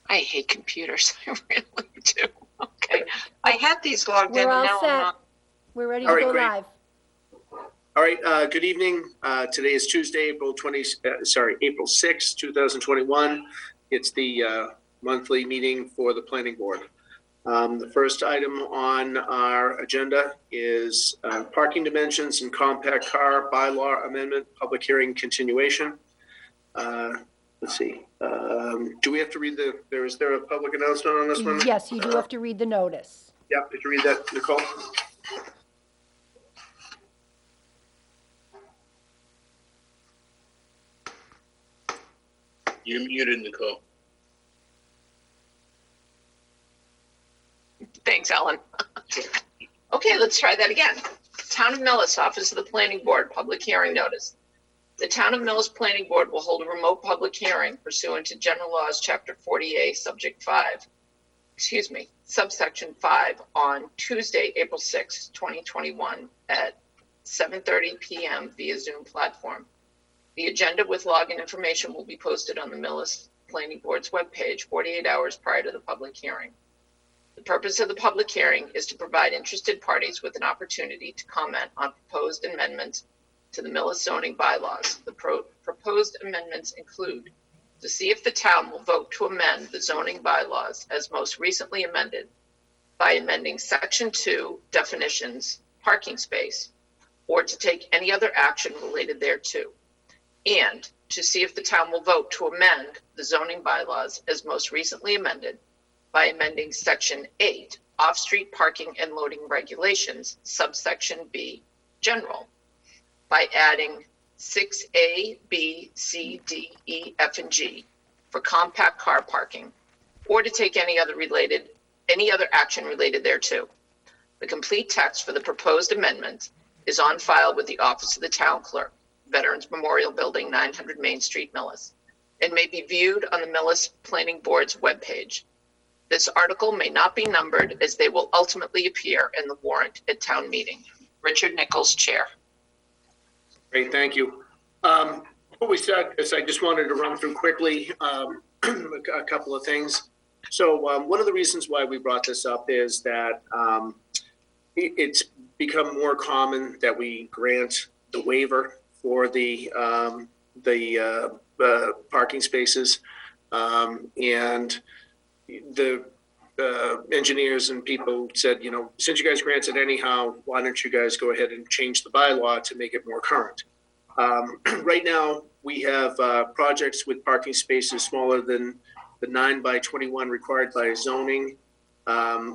I hate computers. I really do. Okay. I had these logged in. We're all Now I'm set. not. We're ready All to right, go great. live. All right, good evening. Today is Tuesday, April 6th, 2021. It's the monthly meeting for the planning board. The first item on our agenda is parking dimensions and compact car bylaw amendment, public hearing continuation. Let's see. Do we have to read is there a public announcement on this one? Yes, you do have to read the notice. Yeah, did you read that, Nicole? You're muted, Nicole. Thanks, Ellen. Okay, let's try that again. Town of Millis, Office of the Planning Board, public hearing notice. The Town of Millis Planning Board will hold a remote public hearing pursuant to General Laws, Chapter 40A, Subsection 5 on Tuesday, April 6, 2021 at 7:30 p.m. via Zoom platform. The agenda with login information will be posted on the Millis Planning Board's webpage 48 hours prior to the public hearing. The purpose of the public hearing is to provide interested parties with an opportunity to comment on proposed amendments to the Millis zoning bylaws. The proposed amendments include to see if the town will vote to amend the zoning bylaws as most recently amended by amending Section 2 definitions, parking space, or to take any other action related thereto, and to see if the town will vote to amend the zoning bylaws as most recently amended by amending Section 8, off-street parking and loading regulations, subsection B, general, by adding 6A, B, C, D, E, F, and G for compact car parking, or to take any other action related thereto. The complete text for the proposed amendment is on file with the Office of the Town Clerk, Veterans Memorial Building, 900 Main Street, Millis, and may be viewed on the Millis Planning Board's webpage. This article may not be numbered as they will ultimately appear in the warrant at town meeting. Richard Nichols, Chair. Great, thank you. Before we start this, I just wanted to run through quickly a couple of things. So one of the reasons why we brought this up is that it's become more common that we grant the waiver for the parking spaces, and the engineers and people said, since you guys granted anyhow, why don't you guys go ahead and change the bylaw to make it more current? Right now, we have projects with parking spaces smaller than the 9 by 21 required by zoning.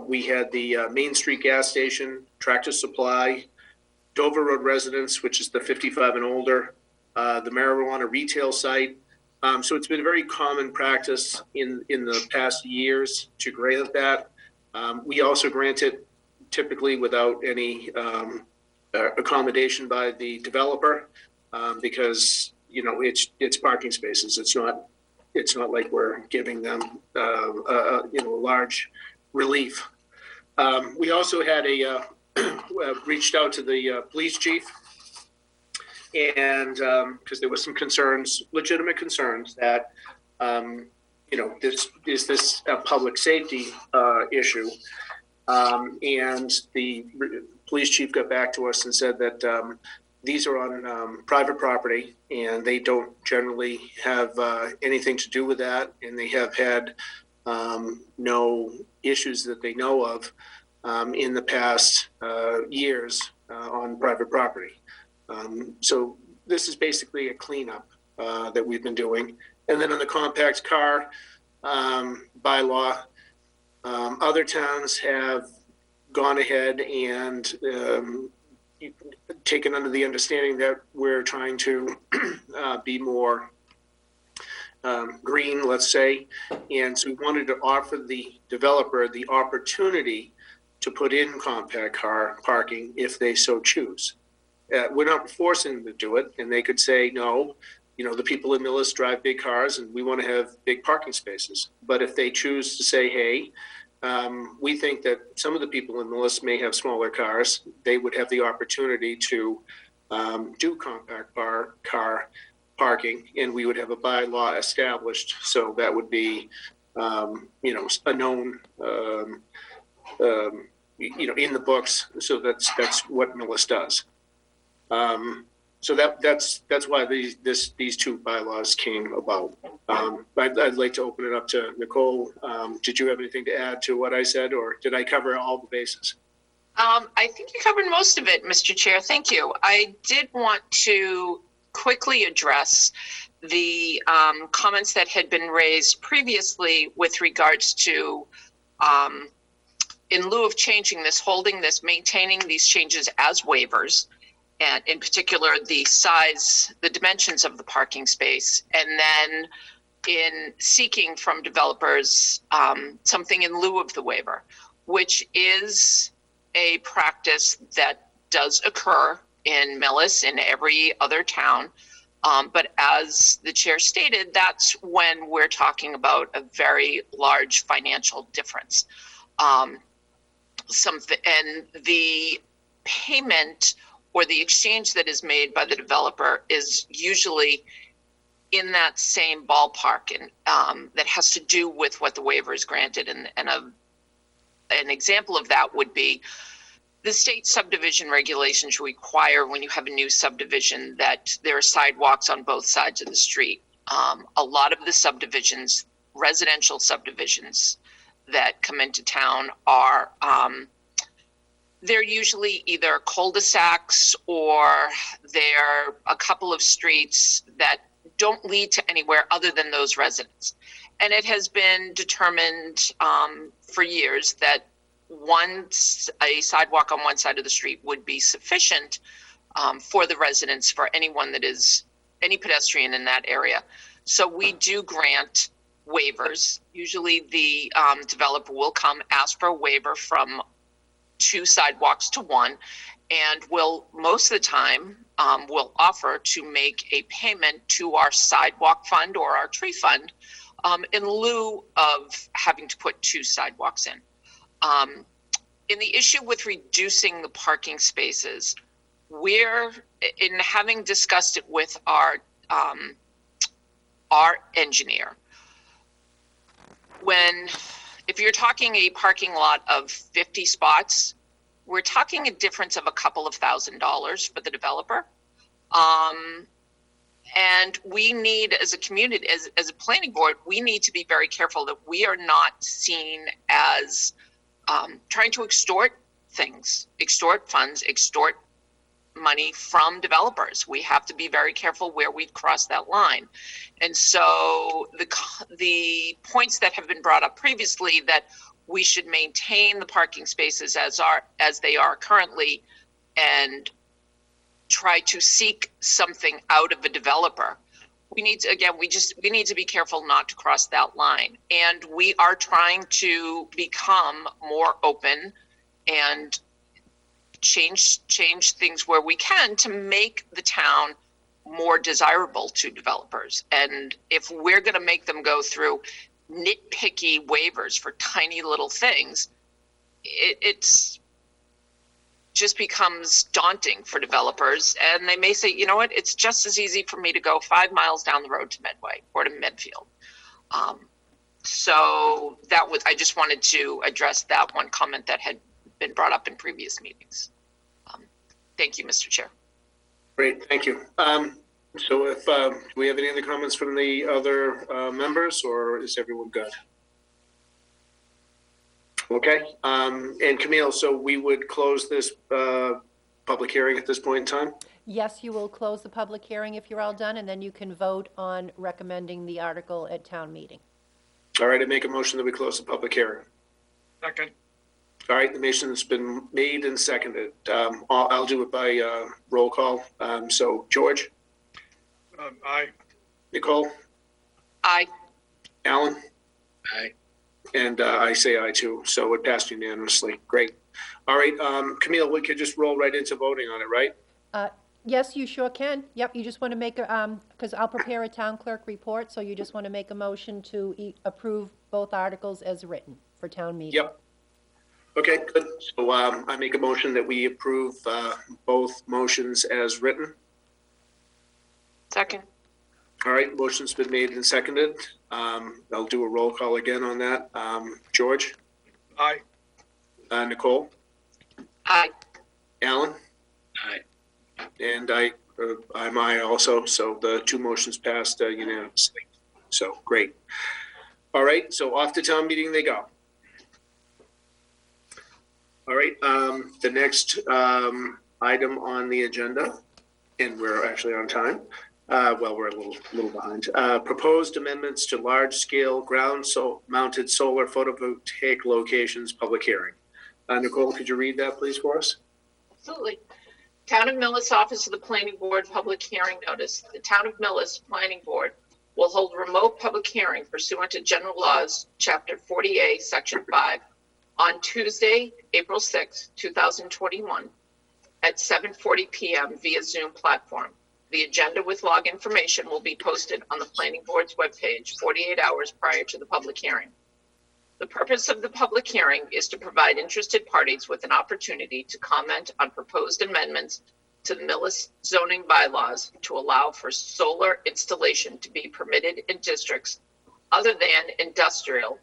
We had the Main Street gas station, Tractor Supply, Dover Road Residence, which is the 55 and older, the marijuana retail site. So it's been a very common practice in the past years to grant that. We also grant it typically without any accommodation by the developer because it's parking spaces. It's not like we're giving them a large relief. We also had reached out to the police chief. And because there was some concerns, legitimate concerns that, this a public safety issue. And the police chief got back to us and said that these are on private property and they don't generally have anything to do with that. And they have had no issues that they know of in the past years on private property. So this is basically a cleanup that we've been doing. And then on the compact car bylaw, other towns have gone ahead and taken under the understanding that we're trying to be more green, let's say. And so we wanted to offer the developer the opportunity to put in compact car parking if they so choose. We're not forcing them to do it, and they could say, no, the people in Millis drive big cars and we want to have big parking spaces. But if they choose to say, hey, we think that some of the people in Millis may have smaller cars, they would have the opportunity to do compact car parking, and we would have a bylaw established. So that would be, a known, in the books. So that's what Millis does. So that's why these two bylaws came about. I'd like to open it up to Nicole. Did you have anything to add to what I said, or did I cover all the bases? I think you covered most of it, Mr. Chair. Thank you. I did want to quickly address the comments that had been raised previously with regards to, in lieu of changing this, holding this, maintaining these changes as waivers, and in particular, the size, the dimensions of the parking space, and then in seeking from developers something in lieu of the waiver, which is a practice that does occur in Millis, in every other town. But as the chair stated, that's when we're talking about a very large financial difference. And the payment or the exchange that is made by the developer is usually in that same ballpark, and that has to do with what the waiver is granted. And an example of that would be the state subdivision regulations require, when you have a new subdivision, that there are sidewalks on both sides of the street. A lot of the subdivisions, residential subdivisions that come into town are, they're usually either cul-de-sacs or they're a couple of streets that don't lead to anywhere other than those residents. And it has been determined for years that a sidewalk on one side of the street would be sufficient for the residents, for anyone that is any pedestrian in that area. So we do grant waivers. Usually the developer will come ask for a waiver from 2 sidewalks to 1, and will most of the time will offer to make a payment to our sidewalk fund or our tree fund in lieu of having to put 2 sidewalks in. In the issue with reducing the parking spaces, we're, in having discussed it with our engineer, if you're talking a parking lot of 50 spots, we're talking a difference of a couple of $1,000s for the developer. And we need, as a community, as a planning board, we need to be very careful that we are not seen as trying to extort things, extort funds, extort money from developers. We have to be very careful where we cross that line. And so the points that have been brought up previously, that we should maintain the parking spaces as they are currently and try to seek something out of a developer. We need to, again, we need to be careful not to cross that line. And we are trying to become more open and change things where we can to make the town more desirable to developers. And if we're going to make them go through nitpicky waivers for tiny little things, it's just becomes daunting for developers. And they may say, you know what, it's just as easy for me to go 5 miles down the road to Medway or to Medfield. So that was, I just wanted to address that one comment that had been brought up in previous meetings. Thank you, Mr. Chair. Great, thank you. So if do we have any other comments from the other members, or is everyone good? Okay, and Camille, so we would close this public hearing at this point in time? Yes, you will close the public hearing if you're all done, and then you can vote on recommending the article at town meeting. All right, I make a motion that we close the public hearing. Second. All right, the motion's been made and seconded. I'll do it by roll call. So George? Aye. Nicole? Aye. Alan? Aye. And I say aye too, so it passed unanimously. Great. All right, Camille, we could just roll right into voting on it, right? Yes, you sure can. Yep, you just want to make a, because I'll prepare a town clerk report, so you just want to make a motion to approve both articles as written for town meeting. Yep. Okay, good. So I make a motion that we approve both motions as written. Second. All right, motion's been made and seconded. I'll do a roll call again on that. George, Aye. Nicole, Aye. Alan, Aye. and I'm aye also. So the two motions passed unanimously. So great. All right, so off to town meeting they go. All right, the next item on the agenda, and we're actually on time. Well, we're a little behind. Proposed amendments to large-scale ground-mounted solar photovoltaic locations public hearing. Nicole, could you read that, please, for us? Absolutely. Town of Millis Office of the Planning Board Public Hearing Notice. The Town of Millis Planning Board will hold remote public hearing pursuant to General Laws, Chapter 40A, Section 5, on Tuesday, April 6, 2021, at 7:40 p.m. via Zoom platform. The agenda with log information will be posted on the Planning Board's webpage 48 hours prior to the public hearing. The purpose of the public hearing is to provide interested parties with an opportunity to comment on proposed amendments to the Millis zoning bylaws to allow for solar installation to be permitted in districts other than industrial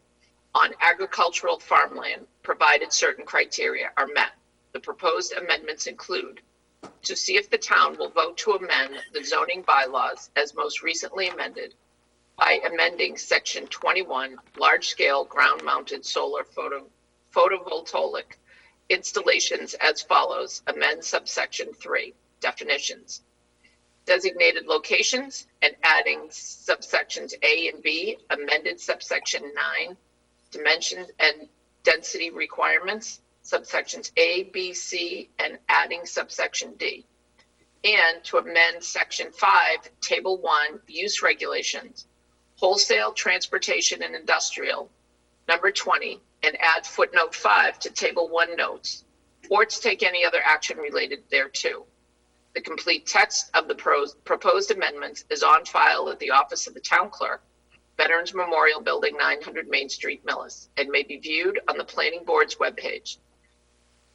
on agricultural farmland, provided certain criteria are met. The proposed amendments include to see if the town will vote to amend the zoning bylaws as most recently amended by amending Section 21, large-scale ground-mounted solar photovoltaic installations as follows. Amend Subsection 3, definitions, designated locations, and adding subsections A and B, amended Subsection 9, dimensions and density requirements, subsections A, B, C, and adding subsection D. And to amend Section 5, Table 1, use regulations, wholesale, transportation, and industrial, number 20, and add footnote 5 to Table 1 notes, or to take any other action related thereto. The complete text of the proposed amendments is on file at the office of the town clerk, Veterans Memorial Building, 900 Main Street, Millis, and may be viewed on the Planning Board's webpage.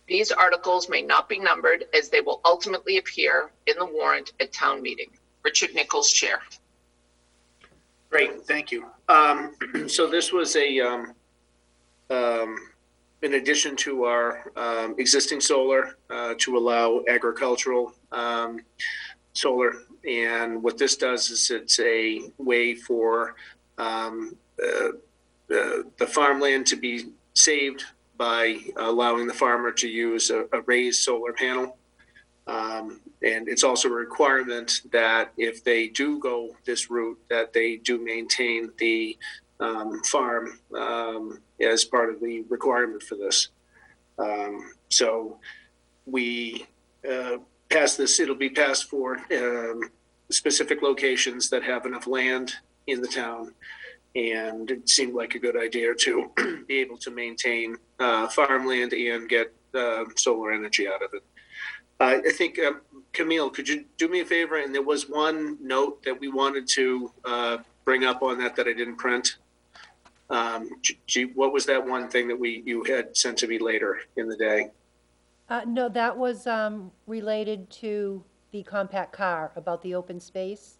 These articles may not be numbered as they will ultimately appear in the warrant at town meeting. Richard Nichols, Chair. Great, thank you. So this was in addition to our existing solar to allow agricultural solar. And what this does is it's a way for the farmland to be saved by allowing the farmer to use a raised solar panel. And it's also a requirement that if they do go this route, that they do maintain the farm as part of the requirement for this. So we pass this, it'll be passed for specific locations that have enough land in the town. And it seemed like a good idea to be able to maintain farmland and get solar energy out of it. I think, Camille, could you do me a favor? And there was one note that we wanted to bring up on that I didn't print. What was that one thing that you had sent to me later in the day? No, that was related to the compact car, about the open space.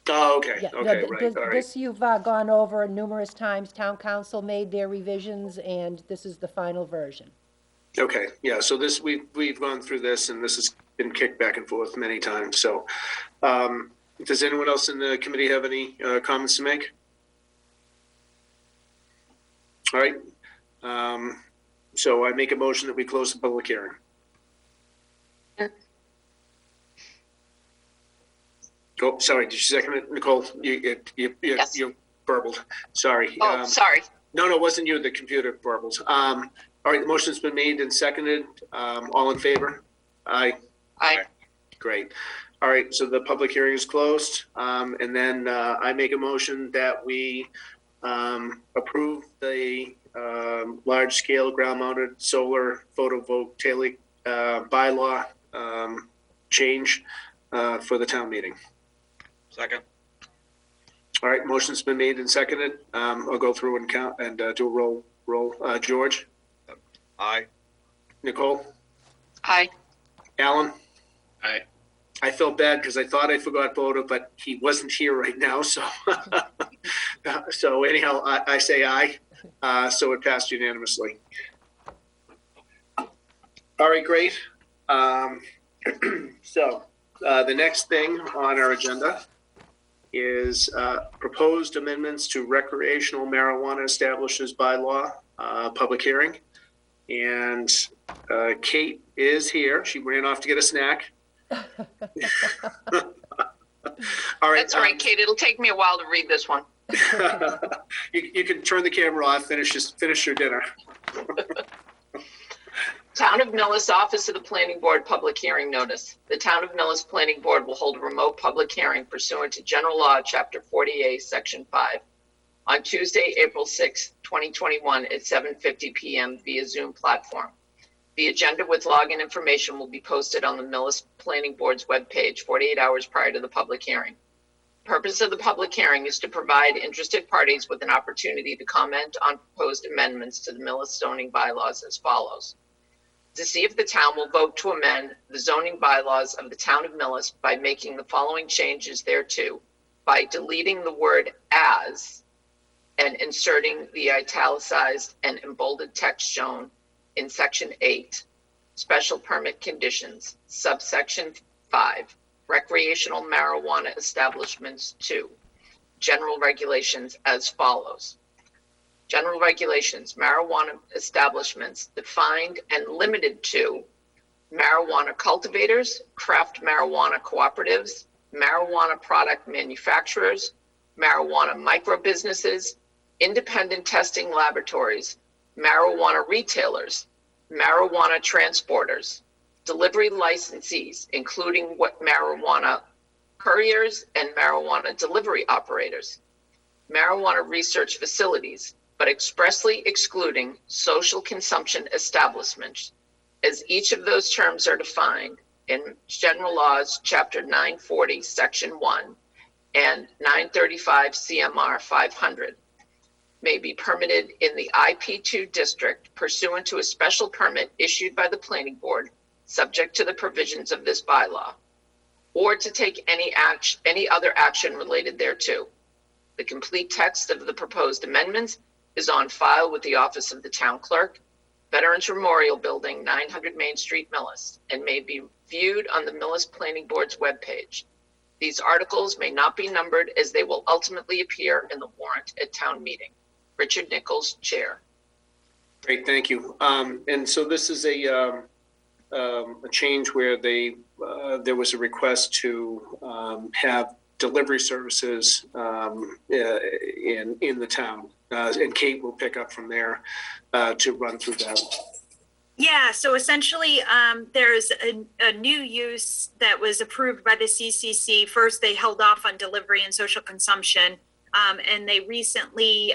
Oh, okay. Yeah, Okay, no, right. All right. this you've gone over numerous times. Town council made their revisions, and this is the final version. Okay, yeah, so this, we've gone through this, and this has been kicked back and forth many times. So does anyone else in the committee have any comments to make? All right. So I make a motion that we close the public hearing. Oh, sorry, did you second it, Nicole? Yes. You burbled. Sorry. Oh, sorry. No, it wasn't you. The computer burbled. All right, the motion's been made and seconded. All in favor? Aye. Aye. Great. All right, so the public hearing is closed. And then I make a motion that we approve the large-scale ground-mounted solar photovoltaic bylaw change for the town meeting. Second. All right, motion's been made and seconded. I'll go through and count and do a roll. George? Aye. Nicole? Aye. Alan? Aye. I felt bad because I thought I forgot Boda, but he wasn't here right now. So, so anyhow, I say aye. So it passed unanimously. All right, great. So the next thing on our agenda is proposed amendments to recreational marijuana establishes bylaw, public hearing. And Kate is here. She ran off to get a snack. All right. That's all right, Kate. It'll take me a while to read this one. You can turn the camera off, finish your dinner. Town of Millis Office of the Planning Board Public Hearing Notice. The Town of Millis Planning Board will hold a remote public hearing pursuant to General Law, Chapter 48, Section 5, on Tuesday, April 6, 2021 at 7:50 p.m. via Zoom platform. The agenda with login information will be posted on the Millis Planning Board's webpage 48 hours prior to the public hearing. The purpose of the public hearing is to provide interested parties with an opportunity to comment on proposed amendments to the Millis zoning bylaws as follows. To see if the town will vote to amend the zoning bylaws of the Town of Millis by making the following changes thereto, by deleting the word as and inserting the italicized and embolded text shown in Section 8, Special Permit Conditions, Subsection 5, Recreational Marijuana Establishments 2, General Regulations as follows. General Regulations, marijuana establishments defined and limited to marijuana cultivators, craft marijuana cooperatives, marijuana product manufacturers, marijuana micro-businesses, independent testing laboratories, marijuana retailers, marijuana transporters, delivery licensees, including what marijuana couriers and marijuana delivery operators, marijuana research facilities, but expressly excluding social consumption establishments, as each of those terms are defined in General Laws, Chapter 940, Section 1, and 935 CMR 500, may be permitted in the IP2 district pursuant to a special permit issued by the Planning Board, subject to the provisions of this bylaw, or to take any other action related thereto. The complete text of the proposed amendments is on file with the Office of the Town Clerk, Veterans Memorial Building, 900 Main Street, Millis, and may be viewed on the Millis Planning Board's webpage. These articles may not be numbered as they will ultimately appear in the warrant at town meeting. Richard Nichols, Chair. Great, thank you. And so this is a change where there was a request to have delivery services in the town. And Kate will pick up from there to run through that. Yeah, so essentially there's a new use that was approved by the CCC. First, they held off on delivery and social consumption, and they recently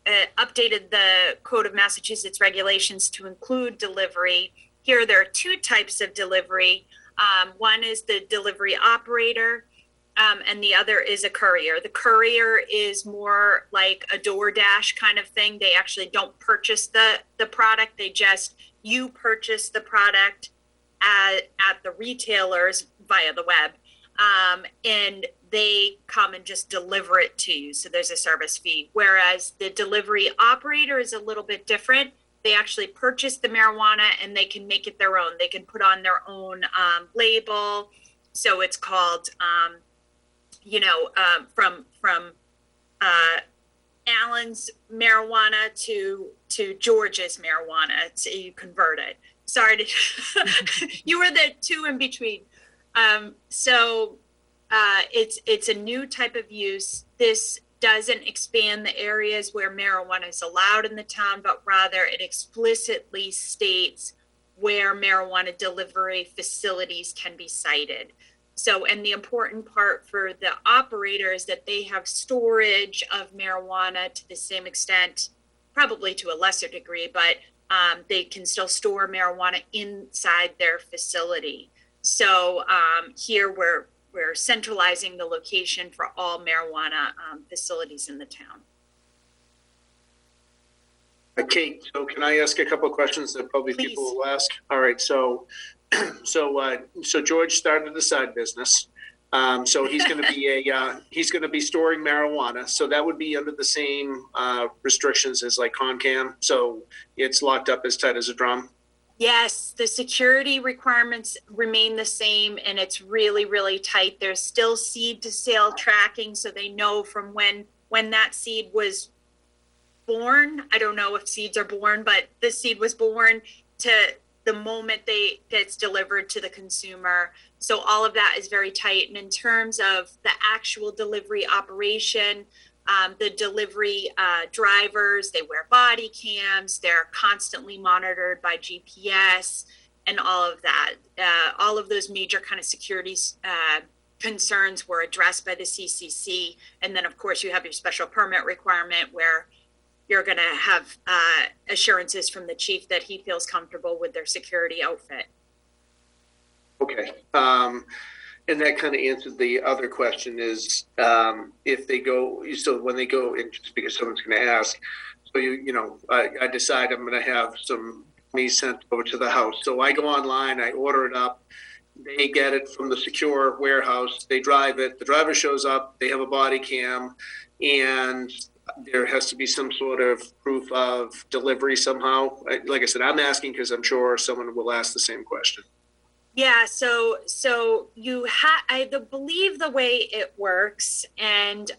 updated the Code of Massachusetts regulations to include delivery. Here, there are two types of delivery. One is the delivery operator, and the other is a courier. The courier is more like a DoorDash kind of thing. They actually don't purchase the product. You purchase the product at the retailers via the web, and they come and just deliver it to you. So there's a service fee. Whereas the delivery operator is a little bit different. They actually purchase the marijuana and they can make it their own. They can put on their own label. So it's called, from Alan's marijuana to George's marijuana. So you convert it. Sorry, you were the two in between. It's a new type of use. This doesn't expand the areas where marijuana is allowed in the town, but rather it explicitly states where marijuana delivery facilities can be cited. So, and the important part for the operator is that they have storage of marijuana to the same extent, probably to a lesser degree, but they can still store marijuana inside their facility. So here we're centralizing the location for all marijuana facilities in the town. Kate, so can I ask a couple of questions that probably Please. people will ask? All right, so So George started a side business. So he's going to be he's going to be storing marijuana. So that would be under the same restrictions as like Concam. So it's locked up as tight as a drum. Yes, the security requirements remain the same, and it's really, really tight. There's still seed to sale tracking, so they know from when that seed was born. I don't know if seeds are born, but the seed was born to the moment gets delivered to the consumer. So all of that is very tight. And in terms of the actual delivery operation, the delivery drivers, they wear body cams, they're constantly monitored by GPS and all of that. All of those major kind of security concerns were addressed by the CCC. And then, of course, you have your special permit requirement where you're going to have assurances from the chief that he feels comfortable with their security outfit. Okay. And that kind of answered the other question is if they go, so when they go in, just because someone's going to ask, so I decide I'm going to have some me sent over to the house. So I go online, I order it up, they get it from the secure warehouse, they drive it, the driver shows up, they have a body cam, and there has to be some sort of proof of delivery somehow. Like I said, I'm asking because I'm sure someone will ask the same question. Yeah, so you I believe the way it works, and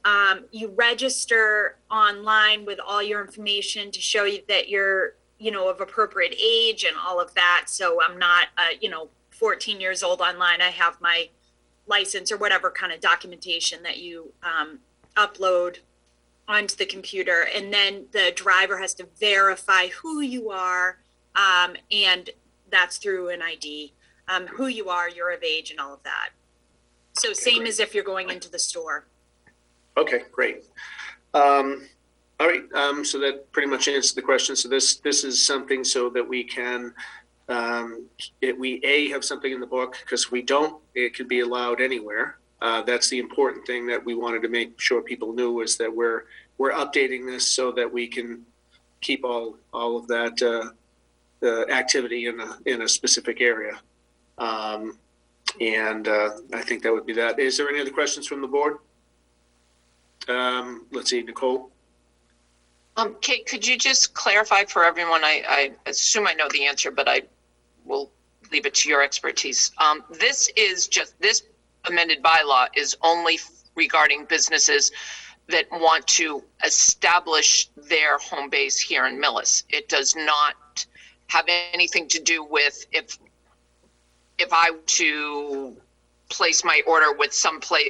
you register online with all your information to show you that you're, of appropriate age and all of that. So I'm not, 14 years old online. I have my license or whatever kind of documentation that you upload onto the computer, and then the driver has to verify who you are, and that's through an ID. Who you are, you're of age, and all of that. So same as if you're going into the store. Okay, great. All right, so that pretty much answers the question. So this is something so that we can, we have something in the book, because we don't, it could be allowed anywhere. That's the important thing that we wanted to make sure people knew, is that we're updating this so that we can keep all of that activity in a specific area. I think that would be that. Is there any other questions from the board? Let's see, Nicole. Kate, could you just clarify for everyone? I assume I know the answer, but I will leave it to your expertise. This amended bylaw is only regarding businesses that want to establish their home base here in Millis. It does not have anything to do with if I were to place my order with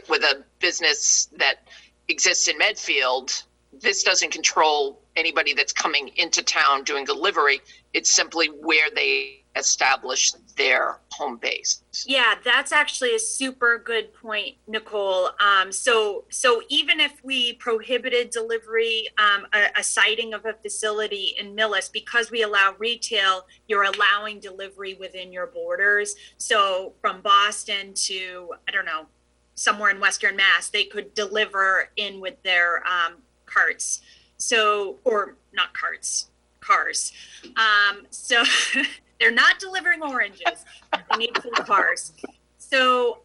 with a business that exists in Medfield. This doesn't control anybody that's coming into town doing delivery. It's simply where they establish their home base. Yeah, that's actually a super good point, Nicole. So even if we prohibited delivery, a siting of a facility in Millis, because we allow retail, you're allowing delivery within your borders. So from Boston to, I don't know, somewhere in Western Mass, they could deliver in with their carts. So, or not carts, cars. So they're not delivering oranges. They need full cars. So,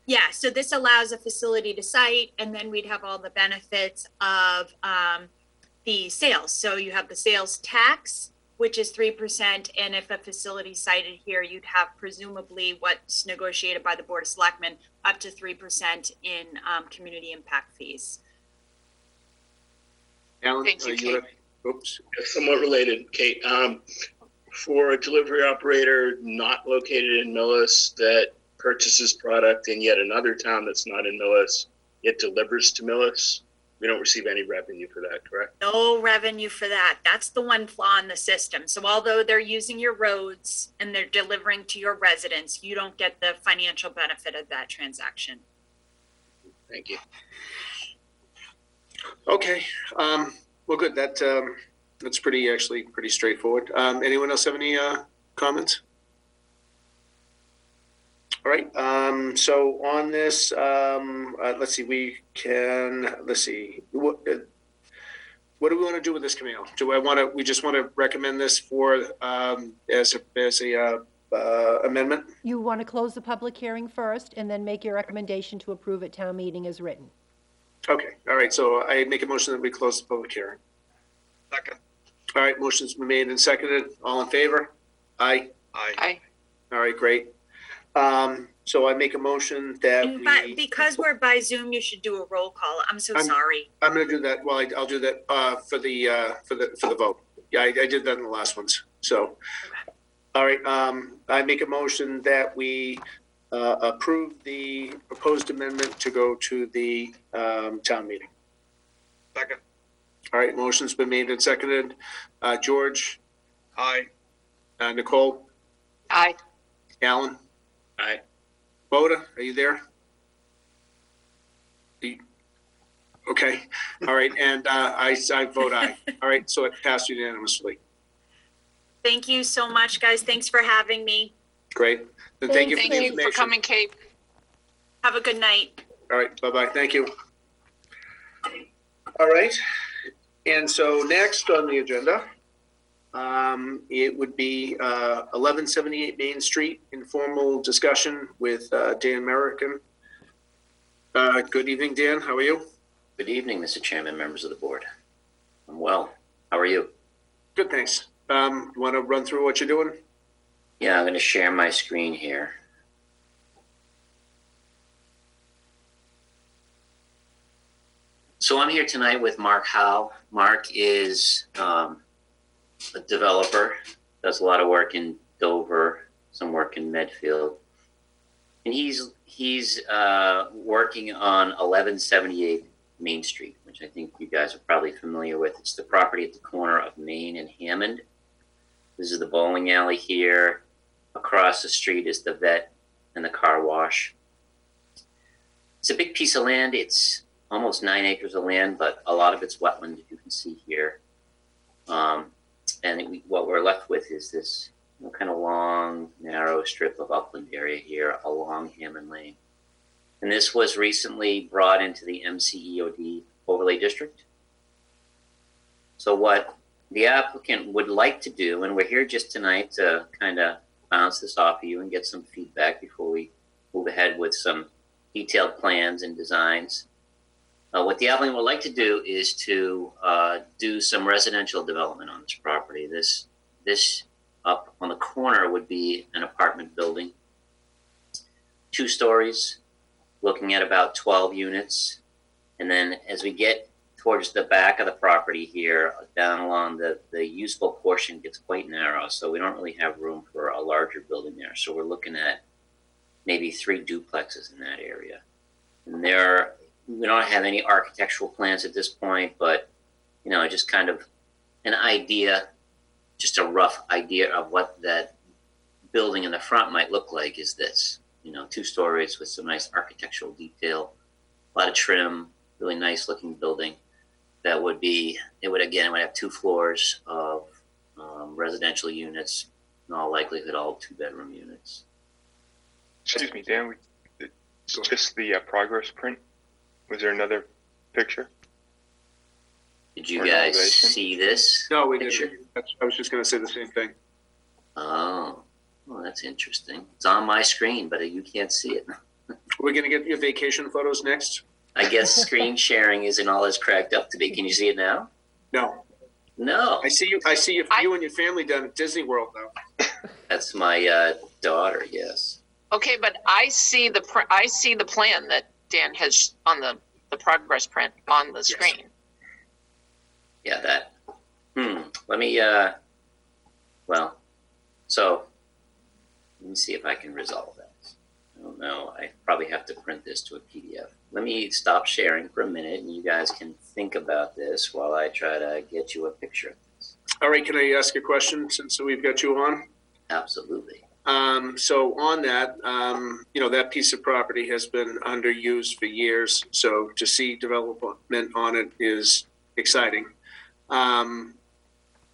yeah, so this allows a facility to site, and then we'd have all the benefits of the sales. So you have the sales tax, which is 3%. And if a facility cited here, you'd have presumably what's negotiated by the Board of Selectmen, up to 3% in community impact fees. Alan, Thank you, Kate. Oops. Somewhat related, Kate. For a delivery operator not located in Millis that purchases product in yet another town that's not in Millis, it delivers to Millis, we don't receive any revenue for that, correct? No revenue for that. That's the one flaw in the system. So although they're using your roads and they're delivering to your residents, you don't get the financial benefit of that transaction. Thank you. Okay. Well, good. That's pretty straightforward. Anyone else have any comments? All right. So on this, let's see. What do we want to do with this, Camille? We just want to recommend this for as a amendment? You want to close the public hearing first and then make your recommendation to approve at town meeting as written. Okay, all right, so I make a motion that we close the public hearing. Second. All right, motion's been made and seconded. All in favor? Aye. Aye. All right, great. So I make a motion that But we, because we're by Zoom, you should do a roll call. I'm so sorry. I'm gonna do that, well, I'll do that, for the vote. Yeah, I did that in the last ones, so. All right, I make a motion that we, approve the proposed amendment to go to the, town meeting. Second. All right, motion's been made and seconded. George, Aye. Nicole, Aye. Alan, Aye. Boda, are you there? Okay, all right, and I vote aye. All right, so it passed unanimously. Thank you so much, guys. Thanks for having me. Great. Then thank you for Thank the you for information. coming, Kate. Have a good night. All right, bye-bye, thank you. All right, and so next on the agenda, it would be 1178 Main Street, informal discussion with Dan Merrickin. Good evening, Dan, how are you? Good evening, Mr. Chairman, members of the board. I'm well. How are you? Good, thanks. Want to run through what you're doing? Yeah, I'm going to share my screen here. So I'm here tonight with Mark Howe. Mark is a developer, does a lot of work in Dover, some work in Medfield. And he's working on 1178 Main Street, which I think you guys are probably familiar with. It's the property at the corner of Main and Hammond. This is the bowling alley here. Across the street is the vet and the car wash. It's a big piece of land. It's almost 9 acres of land, but a lot of it's wetland, you can see here. What we're left with is this kind of long, narrow strip of upland area here along Hammond Lane. And this was recently brought into the MCEOD overlay district. So what the applicant would like to do, and we're here just tonight to kind of bounce this off of you and get some feedback before we move ahead with some detailed plans and designs. What the applicant would like to do is to do some residential development on this property. This up on the corner would be an apartment building, 2 stories, looking at about 12 units. And then as we get towards the back of the property here, down along the usable portion gets quite narrow. So we don't really have room for a larger building there. So we're looking at maybe 3 duplexes in that area. And we don't have any architectural plans at this point, but, just kind of an idea, just a rough idea of what that building in the front might look like is this. 2 stories with some nice architectural detail, a lot of trim, really nice looking building. It would have 2 floors of residential units, in all likelihood, all 2-bedroom units. Excuse me, Dan. It's just the progress print. Was there another picture? Did you Or an guys elevation? see this? No, we picture? didn't. I was just going to say the same thing. Oh, well, that's interesting. It's on my screen, but you can't see it. We're going to get your vacation photos next? I guess screen sharing isn't all it's cracked up to be. Can you see it now? No. No, I see you and your family down at Disney World now. that's my daughter. Yes. Okay, but I see the plan that Dan has on the progress print on the screen. Yeah, that. Let me. Let me see if I can resolve that. I don't know. I probably have to print this to a PDF. Let me stop sharing for a minute, and you guys can think about this while I try to get you a picture of this. All right, can I ask a question since we've got you on? Absolutely. So on that, that piece of property has been underused for years. So to see development on it is exciting.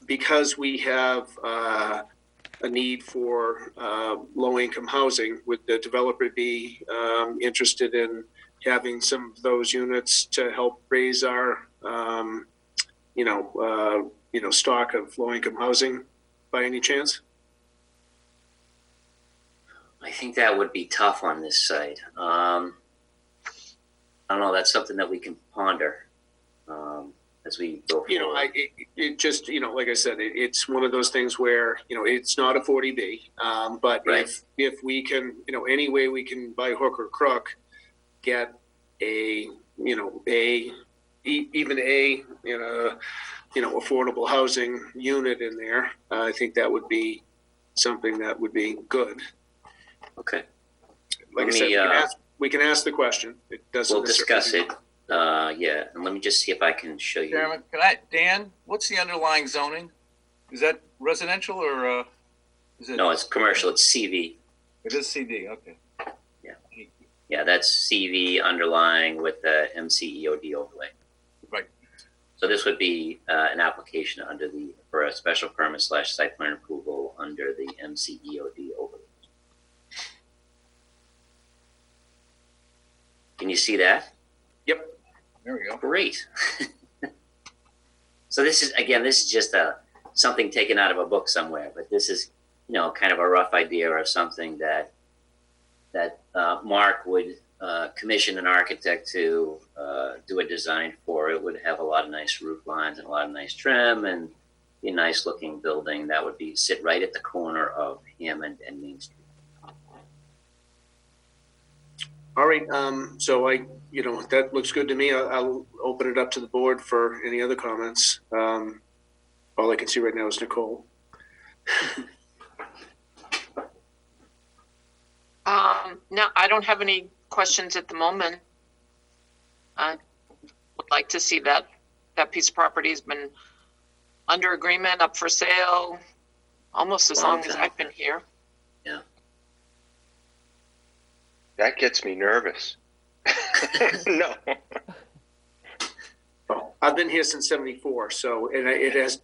Because we have a need for low-income housing, would the developer be interested in having some of those units to help raise our, stock of low-income housing by any chance? I think that would be tough on this site. I don't know. That's something that we can ponder as we go forward. You know, it just, you know, like I said, it's one of those things where, you know, it's not a 40B, but Right. if we can, you know, any way we can by hook or crook get a, you know, even a, you know, affordable housing unit in there, I think that would be something that would be good. Okay. Like Let I said, me, we can ask the question. It doesn't we'll discuss necessarily- it. Yeah, and let me just see if I can show you. Chairman, Dan, what's the underlying zoning? Is that residential or is it? No, it's commercial. It's CV. It is CD, okay. Yeah, that's CV underlying with the MCEOD overlay. Right. So this would be an application for a special permit / site plan approval under the MCEOD overlay. Can you see that? Yep. There we go. Great. So this is just something taken out of a book somewhere, but this is, you know, kind of a rough idea or something that Mark would commission an architect to do a design for. It would have a lot of nice roof lines and a lot of nice trim and be a nice looking building that would sit right at the corner of Hammond and Main Street. All right, so you know, that looks good to me. I'll open it up to the board for any other comments. All I can see right now is Nicole. No, I don't have any questions at the moment. I would like to see that piece of property has been under agreement, up for sale, almost as long as I've been here. Yeah. That gets me nervous. No. Oh, I've been here since '74, so and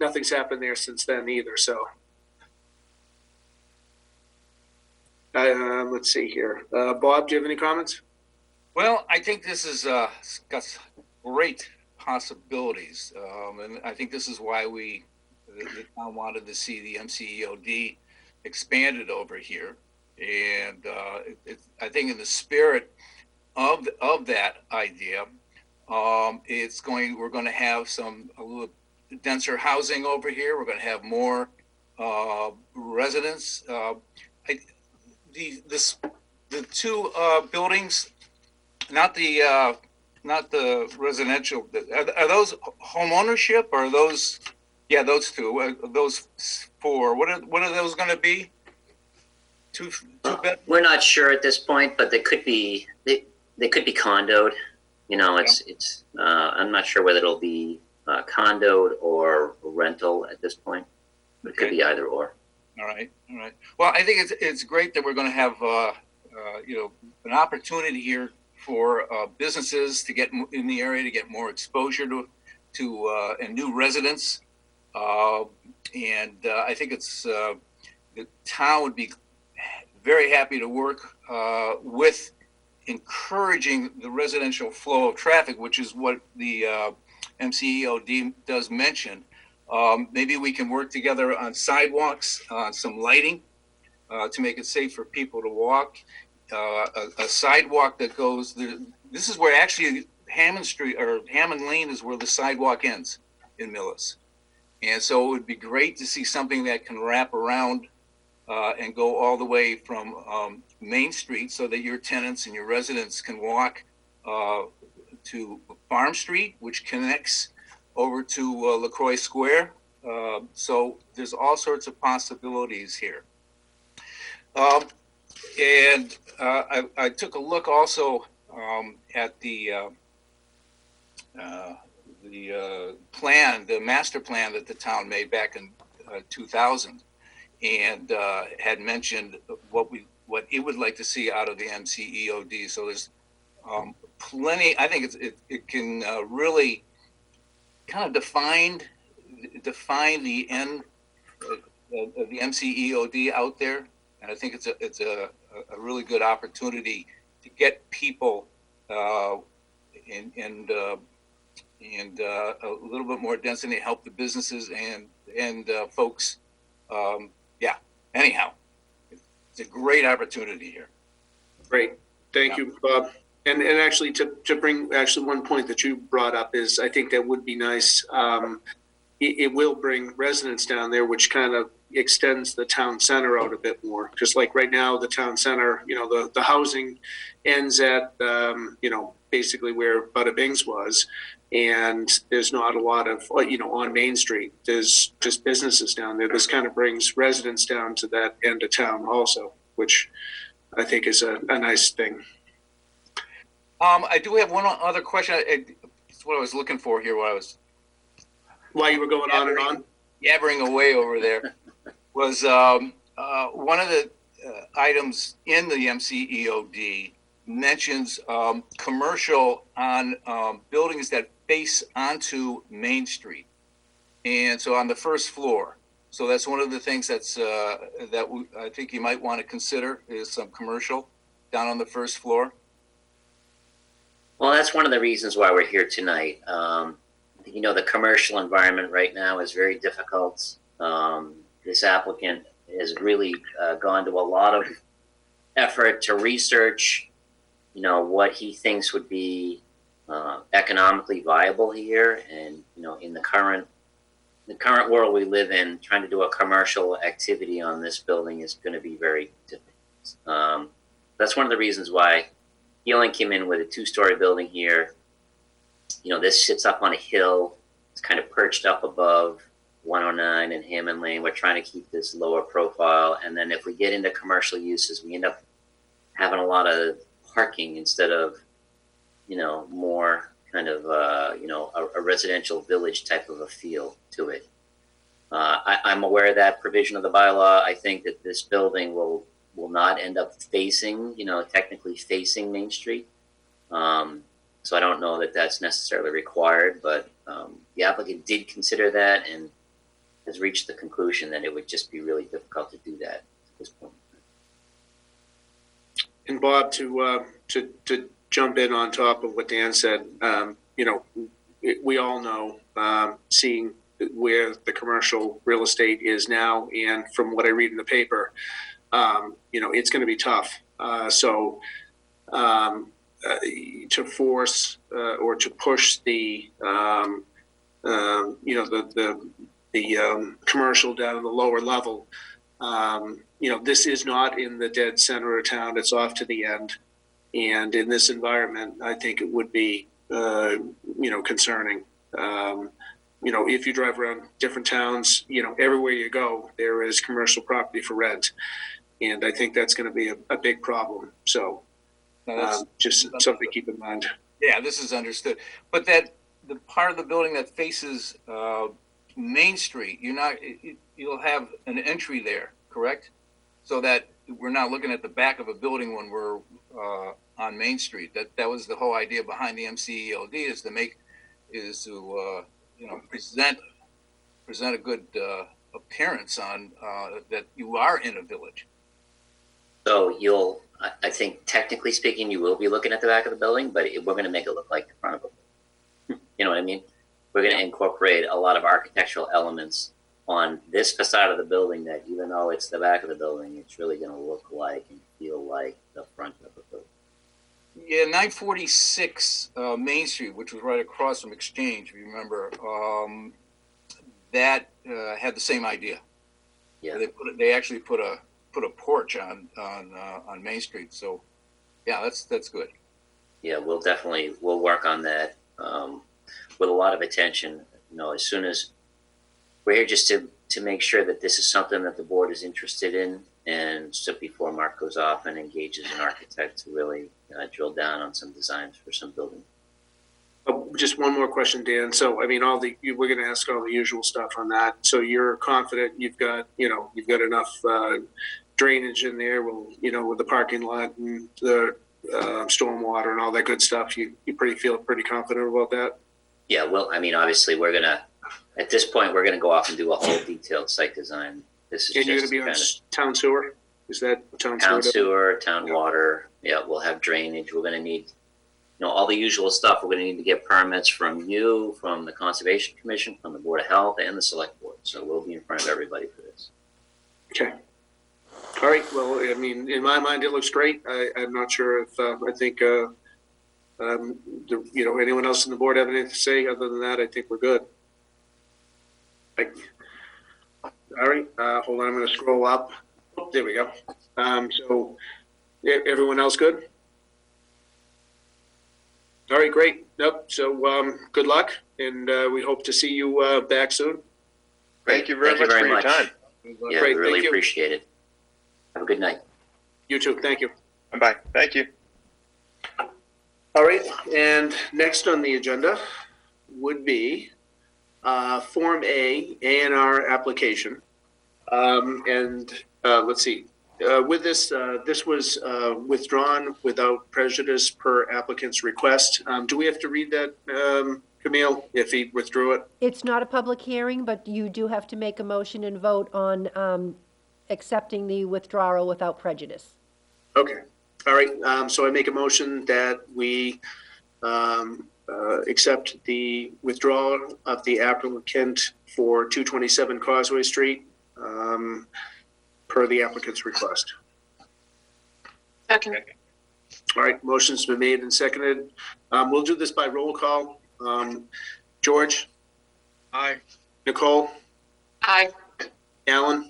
nothing's happened there since then either. So, let's see here. Bob, do you have any comments? Well, I think this is got great possibilities, and I think this is why the town wanted to see the MCEOD expanded over here. And I think in the spirit of that idea, we're going to have a little denser housing over here. We're going to have more residents. The two buildings, not the residential. Are those home ownership or are those? Yeah, those two. Those four. What are those going to be? Two bed. We're not sure at this point, but they could be condoed. You know, it's I'm not sure whether it'll be condoed or rental at this point. It could be either or. All right. Well, I think it's great that we're going to have you know, an opportunity here for businesses to get in the area to get more exposure to and new residents, and I think it's the town would be very happy to work with encouraging the residential flow of traffic, which is what the MCEOD does mention. Maybe we can work together on sidewalks, on some lighting to make it safe for people to walk. A sidewalk that goes there. This is where actually Hammond Street or Hammond Lane is where the sidewalk ends in Millis. And so it would be great to see something that can wrap around and go all the way from Main Street so that your tenants and your residents can walk to Farm Street, which connects over to LaCroix Square. So there's all sorts of possibilities here. And I took a look also at the plan, the master plan that the town made back in 2000, and had mentioned what it would like to see out of the MCEOD. So there's plenty. I think it can really kind of define the end of the MCEOD out there, and I think it's a really good opportunity to get people and a little bit more density, help the businesses and folks. Yeah. Anyhow, it's a great opportunity here. Great. Thank Yeah. you, Bob. And actually to bring actually one point that you brought up is I think that would be nice. It will bring residents down there, which kind of extends the town center out a bit more. Just like right now, the town center, the housing ends at, basically where Bada Bing's was. And there's not a lot of, on Main Street, there's just businesses down there. This kind of brings residents down to that end of town also, which I think is a nice thing. I do have one other question. It's what I was looking for here. While you were going on and on? Yabbering away over there was one of the items in the MCEOD mentions commercial on buildings that face onto Main Street, and so on the first floor. So that's one of the things I think you might want to consider is some commercial down on the first floor. Well, that's one of the reasons why we're here tonight. The commercial environment right now is very difficult. This applicant has really gone to a lot of effort to research, what he thinks would be economically viable here. And, in the current world we live in, trying to do a commercial activity on this building is going to be very difficult. That's one of the reasons why he only came in with a 2-story building here. This sits up on a hill. It's kind of perched up above 109 and Hammond Lane. We're trying to keep this lower profile. And then if we get into commercial uses, we end up having a lot of parking instead of, more kind of, a residential village type of a feel to it. I'm aware of that provision of the bylaw. I think that this building will not end up facing, technically facing Main Street. So I don't know that that's necessarily required, but the applicant did consider that and has reached the conclusion that it would just be really difficult to do that at this point. And Bob, to jump in on top of what Dan said, we all know, seeing where the commercial real estate is now, and from what I read in the paper, it's going to be tough. To force or to push the commercial down to the lower level, this is not in the dead center of town. It's off to the end, and in this environment, I think it would be concerning. If you drive around different towns, everywhere you go, there is commercial property for rent, and I think that's going to be a big problem. So. Just something to keep in mind. Yeah, this is understood. But that the part of the building that faces Main Street, you'll have an entry there, correct? So that we're not looking at the back of a building when we're on Main Street. That was the whole idea behind the MCEOD is to present a good appearance on that you are in a village. So I think technically speaking, you will be looking at the back of the building, but we're going to make it look like the front of it. You know what I mean? We're going to incorporate a lot of architectural elements on this facade of the building that even though it's the back of the building, it's really going to look like and feel like the front of the building. Yeah, 946 Main Street, which was right across from Exchange, if you remember, that had the same idea. Yeah. They actually put a porch on Main Street. So yeah, that's good. Yeah, we'll work on that with a lot of attention. As soon as we're here just to make sure that this is something that the board is interested in, and so before Mark goes off and engages an architect to really drill down on some designs for some building. Just one more question, Dan. So, we're going to ask all the usual stuff on that. So you're confident you've got enough drainage in there, with the parking lot and the stormwater and all that good stuff. You feel pretty confident about that? Yeah. Well, obviously at this point, we're going to go off and do a whole detailed site design. This is you're going to be on town sewer? Is that town sewer, town water? Yeah, we'll have drainage. We're going to need, all the usual stuff. We're going to need to get permits from you, from the Conservation Commission, from the Board of Health, and the Select Board. So we'll be in front of everybody for this. Okay. All right, well, I mean, in my mind, it looks great. I'm not sure if, I think, anyone else on the board have anything to say? Other than that, I think we're good. All right, hold on, I'm gonna scroll up. There we go. So everyone else good? All right, great. Yep. So good luck, and we hope to see you back soon. Thank you very much for your time. Yeah, Great, really thank you. appreciate it. Have a good night. You too. Thank you. Bye. Thank you. All right, and next on the agenda would be Form A&R application. Let's see. With this, this was withdrawn without prejudice per applicant's request. Do we have to read that, Camille, if he withdrew it? It's not a public hearing, but you do have to make a motion and vote on accepting the withdrawal without prejudice. Okay. All right. So I make a motion that we accept the withdrawal of the applicant for 227 Causeway Street per the applicant's request. Second. All right. Motion's been made and seconded. We'll do this by roll call. George? Aye. Nicole? Aye. Alan?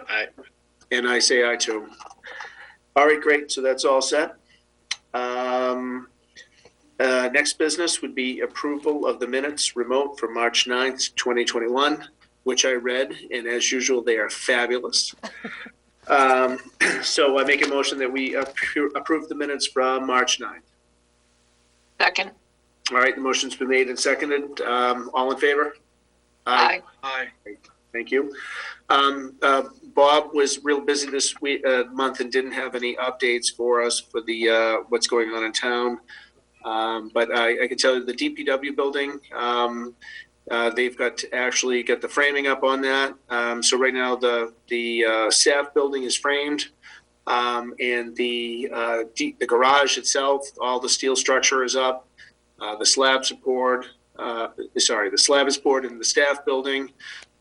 Aye. And I say aye too. All right, great. So that's all set. Next business would be approval of the minutes remote for March 9th, 2021, which I read, and as usual, they are fabulous. So I make a motion that we approve the minutes from March 9th. Second. All right, the motion's been made and seconded. All in favor? Aye. Aye. Thank you. Bob was real busy this month and didn't have any updates for us for the what's going on in town. But I can tell you the DPW building, they've got to actually get the framing up on that. So right now the staff building is framed, and the garage itself, all the steel structure is up. The slab is poured in the staff building.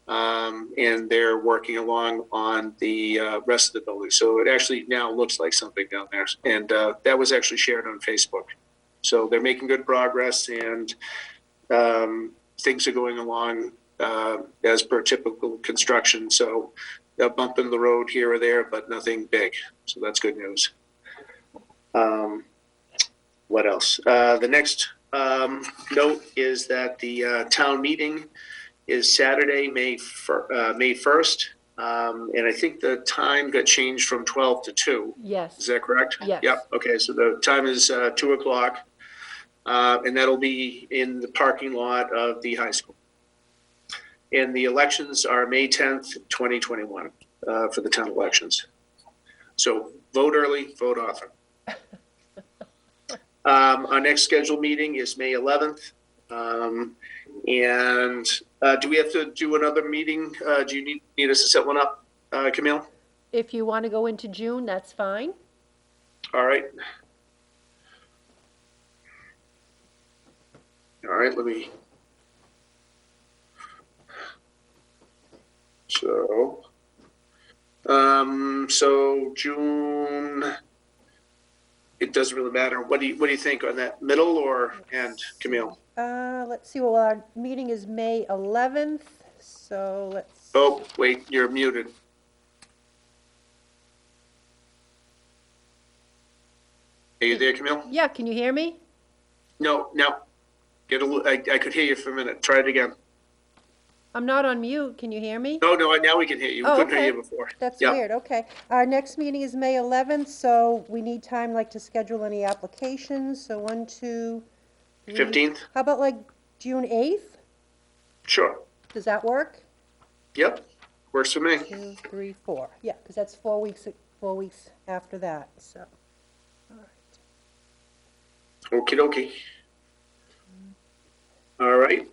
And they're working along on the rest of the building. So it actually now looks like something down there. And that was actually shared on Facebook. So they're making good progress, and things are going along as per typical construction. So a bump in the road here or there, but nothing big. So that's good news. What else? The next note is that the town meeting is Saturday, May 1st. And I think the time got changed from 12 to 2. Yes. Is that correct? Yes. Yep. Okay. So the time is 2 o'clock. And that'll be in the parking lot of the high school. And the elections are May 10th, 2021 for the town elections. So vote early, vote often. Our next scheduled meeting is May 11th. And do we have to do another meeting? Do you need us to set one up, Camille? If you want to go into June, that's fine. All right. All right, let me. So June. It doesn't really matter. What do you think on that, middle or end, Camille? Let's see. Well, our meeting is May 11th, so let's. Oh, wait, you're muted. Are you there, Camille? Yeah, can you hear me? No. I could hear you for a minute. Try it again. I'm not on mute. Can you hear me? No, now we can hear you. We couldn't hear you before. That's Yeah. weird. Okay. Our next meeting is May 11th, so we need time to schedule any applications. So 1, 2, 3. 15th? How about June 8th? Sure. Does that work? Yep. Works for me. 2, 3, 4. Yeah, because that's 4 weeks. 4 weeks after that. So. All right. Okie dokie. All right.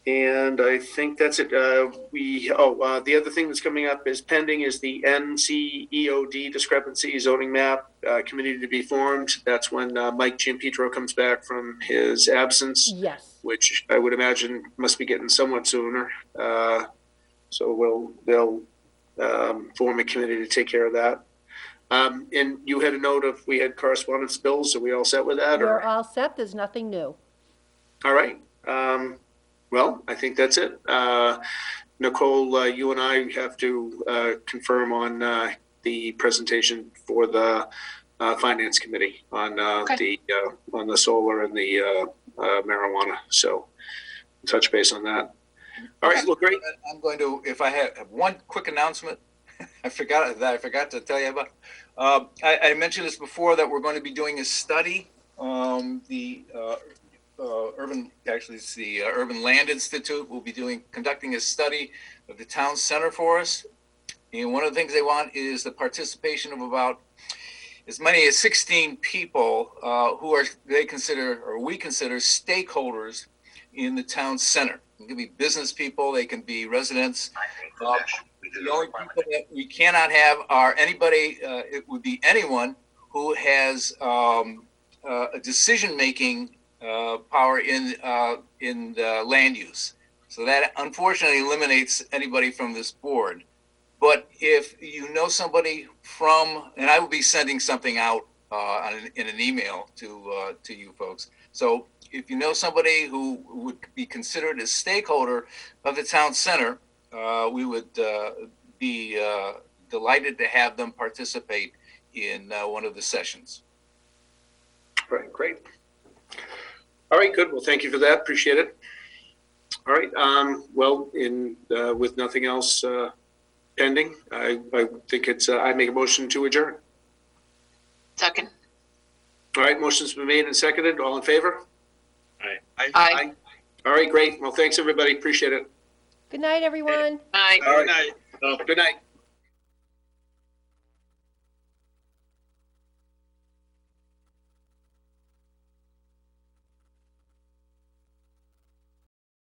And I think that's it. The other thing that's coming up is pending is the NCEOD discrepancy zoning map committee to be formed. That's when Mike Giampetro comes back from his absence. Yes. Which I would imagine must be getting somewhat sooner. So they'll form a committee to take care of that. And you had a note of, we had correspondence bills, are we all set with that? We're Or? all set, there's nothing new. All right. Well, I think that's it. Nicole, you and I have to confirm on the presentation for the Finance Committee on the solar and the marijuana. So touch base on that. All right, well, great. I'm going to, if I have one quick announcement, I forgot to tell you about. I mentioned this before that we're going to be doing a study. Urban Land Institute will be conducting a study of the town center for us. And one of the things they want is the participation of about as many as 16 people who we consider stakeholders in the town center. It can be business people, they can be residents. The only people that we cannot have are anybody, it would be anyone who has a decision-making power in the land use. So that unfortunately eliminates anybody from this board. But if you know somebody and I will be sending something out in an email to you folks. So if you know somebody who would be considered a stakeholder of the town center, we would be delighted to have them participate in one of the sessions. Right, great. All right, good. Well, thank you for that. Appreciate it. All right. Well, with nothing else pending, I think I make a motion to adjourn. Second. All right, motion's been made and seconded. All in favor? Aye. All right, great. Well, thanks, everybody. Appreciate it. Good night, everyone. Aye. All right. Good night.